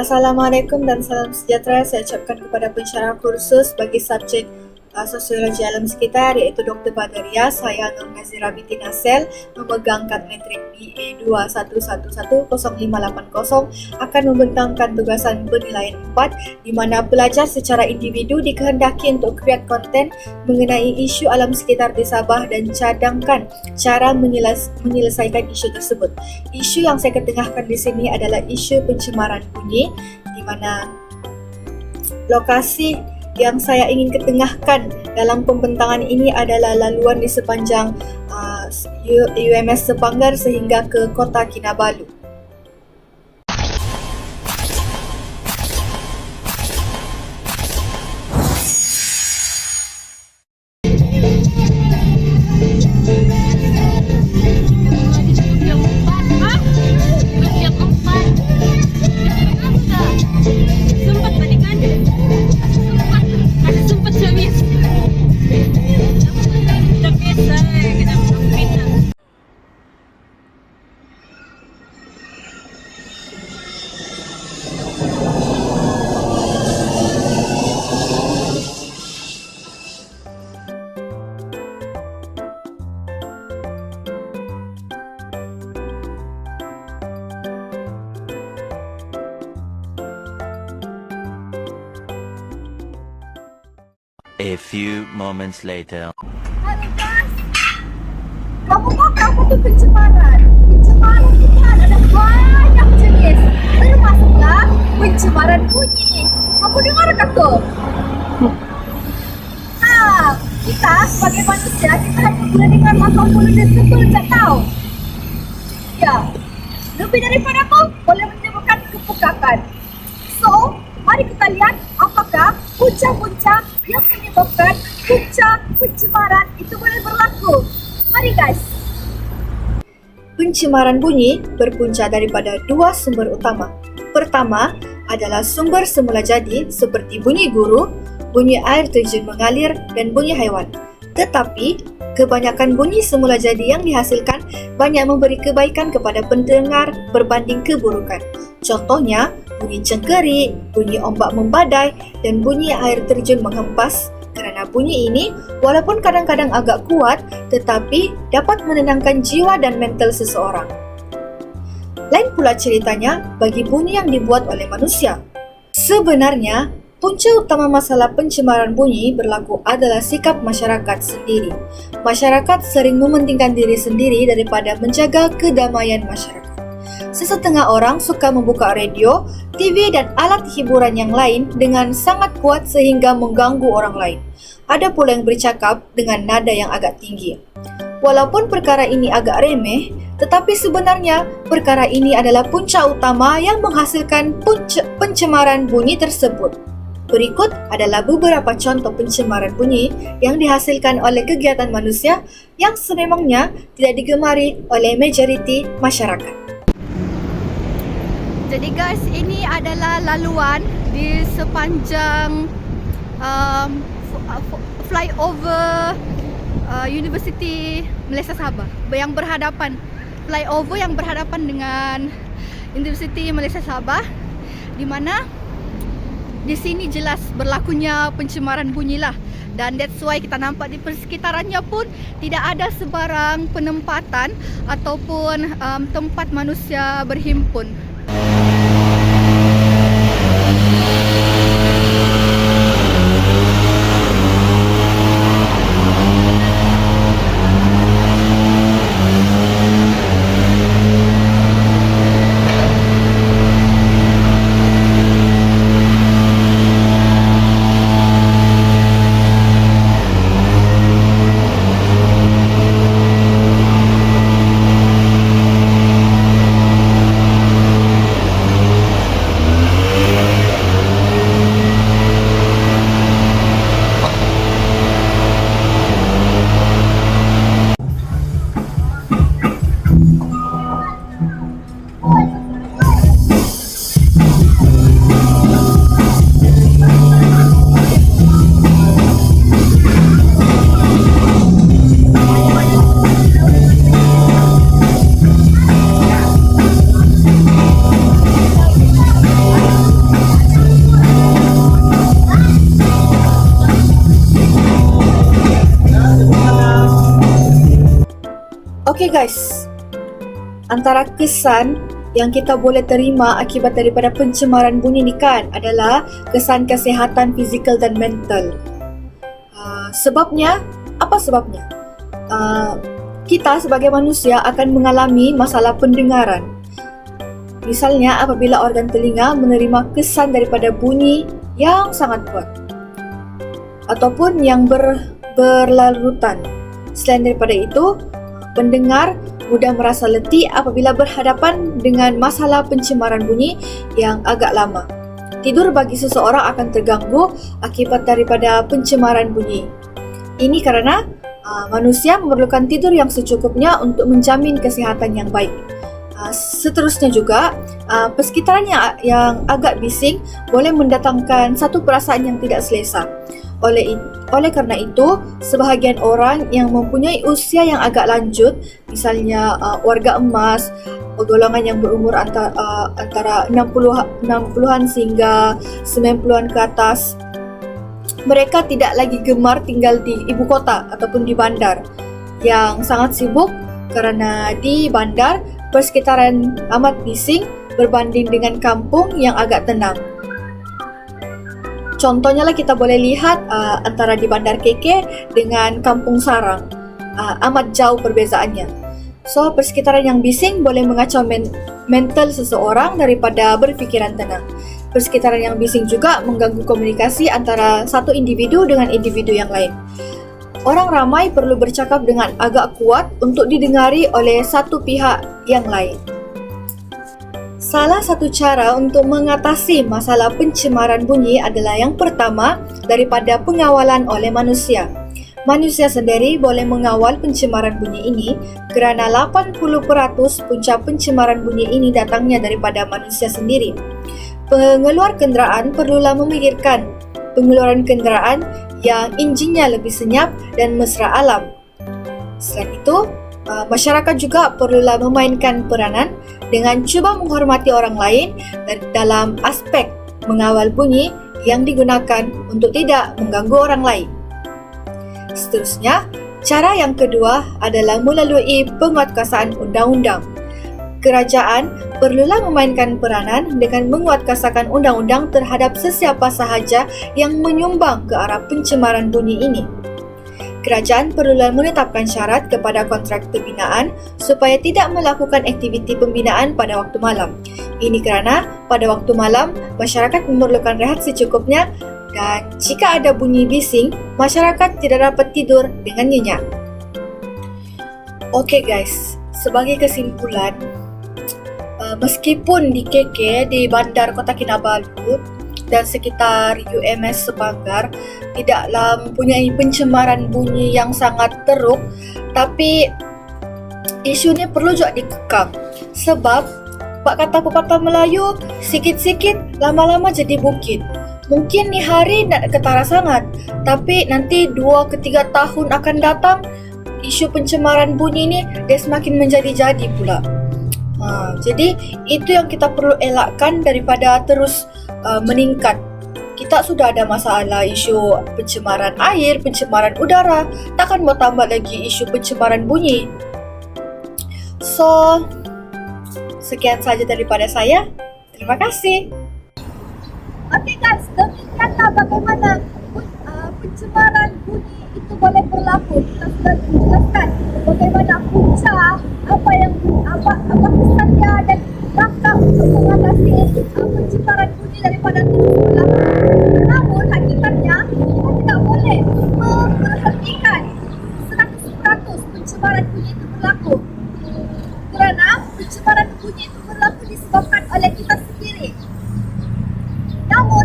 Assalamualaikum dan salam sejahtera saya ucapkan kepada pensyarah kursus bagi subjek Sosiologi Alam Sekitar iaitu Dr. Badaria. Saya Nur Nazira binti Nasel, memegang kad metrik BA 21110580, akan membentangkan tugasan penilaian 4 di mana pelajar secara individu dikehendaki untuk kreat konten mengenai isu alam sekitar di Sabah dan cadangkan cara menyelesaikan isu tersebut. Isu yang saya ketengahkan di sini adalah isu pencemaran bunyi, di mana lokasi yang saya ingin ketengahkan dalam pembentangan ini adalah laluan di sepanjang UMS Sepanggar sehingga ke Kota Kinabalu. A few moments later. Halo guys, kamu tahu apa itu pencemaran? Pencemaran ini ada banyak jenis, termasuklah pencemaran bunyi. Kamu dengar kata? Kita sebagai manusia, kita hanya boleh dengar maka mulut dan sebel tak tahu. Ya, lebih daripada itu boleh menyebabkan kepukakan. So, mari kita lihat apakah punca-punca yang menyebabkan punca pencemaran itu boleh berlaku. Mari guys. Pencemaran bunyi berpunca daripada dua sumber utama. Pertama adalah sumber semula jadi seperti bunyi guru, bunyi air terjun mengalir dan bunyi haiwan. Tetapi kebanyakan bunyi semula jadi yang dihasilkan banyak memberi kebaikan kepada pendengar berbanding keburukan. Contohnya bunyi cengkerik, bunyi ombak membadai dan bunyi air terjun menghempas. Kerana bunyi ini walaupun kadang-kadang agak kuat tetapi dapat menenangkan jiwa dan mental seseorang. Lain pula ceritanya bagi bunyi yang dibuat oleh manusia. Sebenarnya, punca utama masalah pencemaran bunyi berlaku adalah sikap masyarakat sendiri. Masyarakat sering mementingkan diri sendiri daripada menjaga kedamaian masyarakat. Sesetengah orang suka membuka radio, TV dan alat hiburan yang lain dengan sangat kuat sehingga mengganggu orang lain. Ada pula yang bercakap dengan nada yang agak tinggi. Walaupun perkara ini agak remeh, tetapi sebenarnya perkara ini adalah punca utama yang menghasilkan pencemaran bunyi tersebut. Berikut adalah beberapa contoh pencemaran bunyi yang dihasilkan oleh kegiatan manusia yang sememangnya tidak digemari oleh majoriti masyarakat. Jadi guys, ini adalah laluan di sepanjang flyover Universiti Malaysia Sabah yang berhadapan dengan Universiti Malaysia Sabah, di mana di sini jelas berlakunya pencemaran bunyi lah, dan that's why kita nampak di persekitarannya pun tidak ada sebarang penempatan ataupun tempat manusia berhimpun. Okay guys, antara kesan yang kita boleh terima akibat daripada pencemaran bunyi ni kan adalah kesan kesihatan fizikal dan mental. Sebabnya, apa sebabnya? Kita sebagai manusia akan mengalami masalah pendengaran. Misalnya apabila organ telinga menerima kesan daripada bunyi yang sangat kuat ataupun yang berlarutan. Selain daripada itu, pendengar mudah merasa letih apabila berhadapan dengan masalah pencemaran bunyi yang agak lama. Tidur bagi seseorang akan terganggu akibat daripada pencemaran bunyi. Ini kerana manusia memerlukan tidur yang secukupnya untuk menjamin kesihatan yang baik. Seterusnya juga, persekitaran yang agak bising boleh mendatangkan satu perasaan yang tidak selesa. Oleh kerana itu, sebahagian orang yang mempunyai usia yang agak lanjut, misalnya warga emas, golongan yang berumur antara 60-an sehingga 90-an ke atas, mereka tidak lagi gemar tinggal di ibu kota ataupun di bandar yang sangat sibuk kerana di bandar persekitaran amat bising berbanding dengan kampung yang agak tenang. Contohnya lah kita boleh lihat antara di Bandar KK dengan Kampung Sarang. Amat jauh perbezaannya. So, persekitaran yang bising boleh mengacau mental seseorang daripada berfikiran tenang. Persekitaran yang bising juga mengganggu komunikasi antara satu individu dengan individu yang lain. Orang ramai perlu bercakap dengan agak kuat untuk didengari oleh satu pihak yang lain. Salah satu cara untuk mengatasi masalah pencemaran bunyi adalah yang pertama daripada pengawalan oleh manusia. Manusia sendiri boleh mengawal pencemaran bunyi ini kerana 80% punca pencemaran bunyi ini datangnya daripada manusia sendiri. Pengeluar kenderaan perlulah memikirkan pengeluaran kenderaan yang enjinnya lebih senyap dan mesra alam. Selain itu, masyarakat juga perlulah memainkan peranan dengan cuba menghormati orang lain dalam aspek mengawal bunyi yang digunakan untuk tidak mengganggu orang lain. Seterusnya, cara yang kedua adalah melalui penguatkuasaan undang-undang. Kerajaan perlulah memainkan peranan dengan menguatkuasakan undang-undang terhadap sesiapa sahaja yang menyumbang ke arah pencemaran bunyi ini. Kerajaan perlulah menetapkan syarat kepada kontraktor binaan supaya tidak melakukan aktiviti pembinaan pada waktu malam. Ini kerana pada waktu malam, masyarakat memerlukan rehat secukupnya dan jika ada bunyi bising, masyarakat tidak dapat tidur dengan nyenyak. Okey guys, sebagai kesimpulan, meskipun di KK, di Bandar Kota Kinabalu dan sekitar UMS Sebanggar tidaklah mempunyai pencemaran bunyi yang sangat teruk, tapi isu ni perlu juga dikekang sebab pak kata pepatah Melayu, sikit-sikit lama-lama jadi bukit. Mungkin ni hari nak ketara sangat, tapi nanti 2 ke 3 tahun akan datang, isu pencemaran bunyi ni dia semakin menjadi-jadi pula. Jadi itu yang kita perlu elakkan daripada terus meningkat. Kita sudah ada masalah isu pencemaran air, pencemaran udara, takkan mau tambah lagi isu pencemaran bunyi. So, sekian saja daripada saya. Terima kasih. Okey guys, demikianlah bagaimana pencemaran bunyi itu boleh berlaku. Kita sudah menjelaskan bagaimana punca, apa kesannya dan langkah untuk mengatasi pencemaran bunyi daripada terus berlaku. Namun hakikatnya kita tidak boleh memperhatikan 100% pencemaran bunyi itu berlaku. Kerana pencemaran bunyi itu berlaku disebabkan oleh kita sendiri. Namun,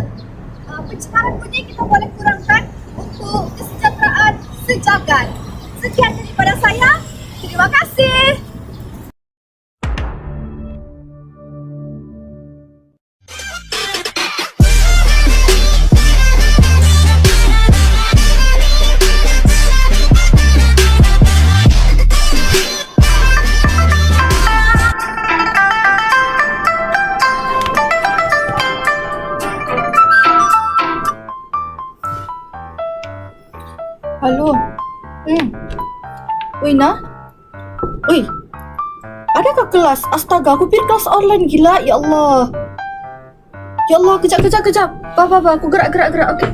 pencemaran bunyi kita boleh kurangkan untuk kesejahteraan sejagat. Sekian daripada saya. Terima kasih. Halo. Uy na? Ui, adakah kelas? Astaga, aku pikir kelas online, gila. Ya Allah. Ya Allah, kejap. Apa, aku gerak. Okey.